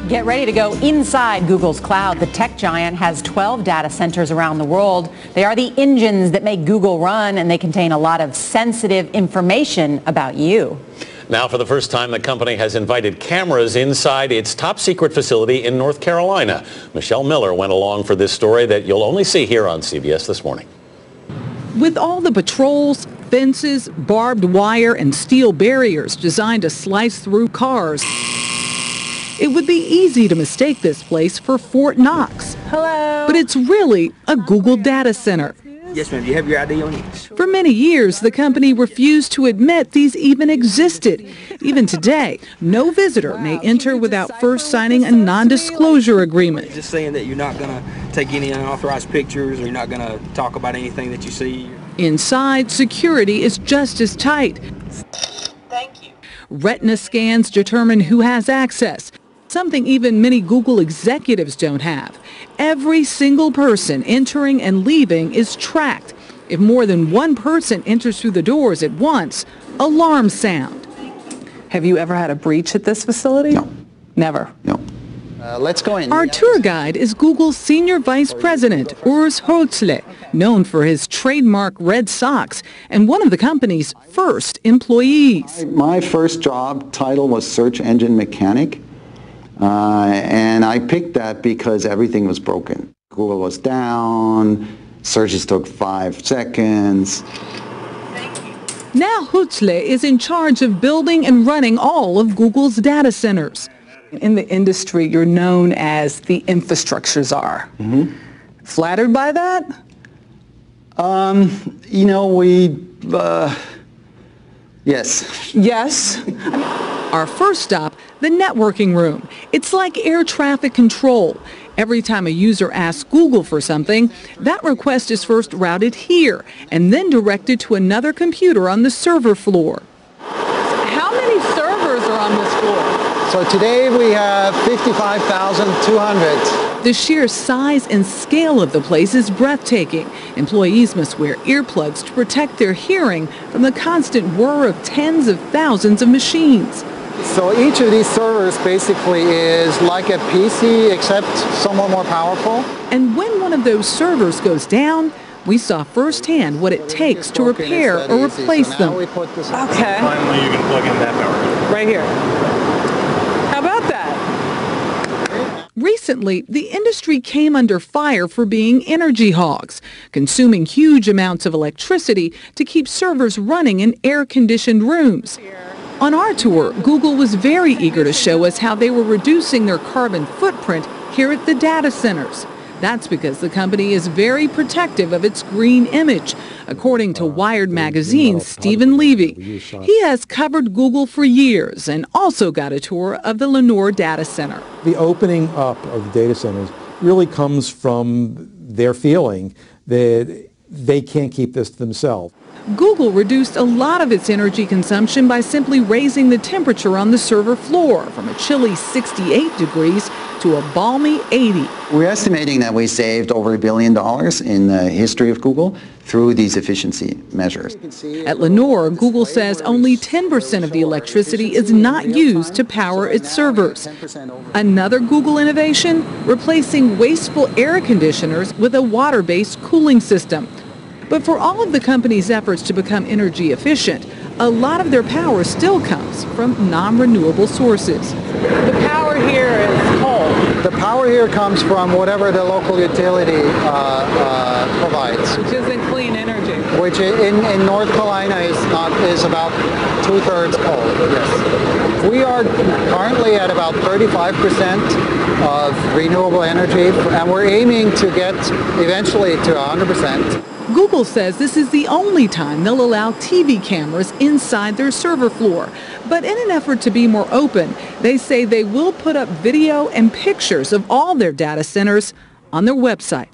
Get ready to go inside Google's cloud. The tech giant has 12 data centers around the world. They are the engines that make Google run, and they contain a lot of sensitive information about you. Now, for the first time, the company has invited cameras inside its top secret facility in North Carolina. Michelle Miller went along for this story that you'll only see here on CBS This Morning. With all the patrols, fences, barbed wire, and steel barriers designed to slice through cars, it would be easy to mistake this place for Fort Knox. Hello. But it's really a Google data center. Yes, ma'am. Do you have your ID on you? For many years, the company refused to admit these even existed. Even today, no visitor may enter without first signing a non-disclosure agreement. Just saying that you're not going to take any unauthorized pictures, or you're not going to talk about anything that you see. Inside, security is just as tight. Thank you. Retina scans determine who has access, something even many Google executives don't have. Every single person entering and leaving is tracked. If more than one person enters through the doors at once, alarms sound. Have you ever had a breach at this facility? No. Never? No. Let's go in. Our tour guide is Google's Senior Vice President, Urs Holzle, known for his trademark red socks and one of the company's first employees. My first job title was search engine mechanic. And I picked that because everything was broken. Google was down, searches took 5 seconds. Now Holzle is in charge of building and running all of Google's data centers. In the industry, you're known as the infrastructure czar. Mm-hmm. Flattered by that? You know, yes. Yes. Our first stop, the networking room. It's like air traffic control. Every time a user asks Google for something, that request is first routed here and then directed to another computer on the server floor. How many servers are on this floor? So today we have 55,200. The sheer size and scale of the place is breathtaking. Employees must wear earplugs to protect their hearing from the constant whir of tens of thousands of machines. So each of these servers basically is like a PC, except somewhat more powerful. And when one of those servers goes down, we saw firsthand what it takes to repair or replace them. Okay. Finally, you can plug in that power. Right here. How about that? Recently, the industry came under fire for being energy hogs, consuming huge amounts of electricity to keep servers running in air-conditioned rooms. On our tour, Google was very eager to show us how they were reducing their carbon footprint here at the data centers. That's because the company is very protective of its green image, according to Wired Magazine's Stephen Levy. He has covered Google for years and also got a tour of the Lenore data center. The opening up of the data centers really comes from their feeling that they can't keep this to themselves. Google reduced a lot of its energy consumption by simply raising the temperature on the server floor from a chilly 68 degrees to a balmy 80. We're estimating that we saved over $1 billion in the history of Google through these efficiency measures. At Lenore, Google says only 10% of the electricity is not used to power its servers. Another Google innovation, replacing wasteful air conditioners with a water-based cooling system. But for all of the company's efforts to become energy efficient, a lot of their power still comes from non-renewable sources. The power here is coal. The power here comes from whatever the local utility provides, Which isn't clean energy. which in North Carolina is about 2/3 coal. Yes. We are currently at about 35% of renewable energy, and we're aiming to get eventually to 100%. Google says this is the only time they'll allow TV cameras inside their server floor. But in an effort to be more open, they say they will put up video and pictures of all their data centers on their website.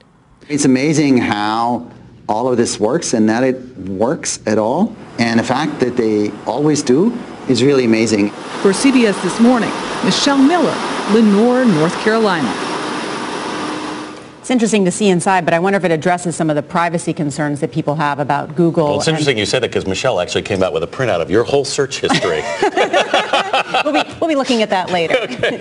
It's amazing how all of this works and that it works at all. And the fact that they always do is really amazing. For CBS This Morning, Michelle Miller, Lenore, North Carolina. It's interesting to see inside, but I wonder if it addresses some of the privacy concerns that people have about Google. Well, it's interesting you said that because Michelle actually came out with a printout of your whole search history. We'll be looking at that later. Okay.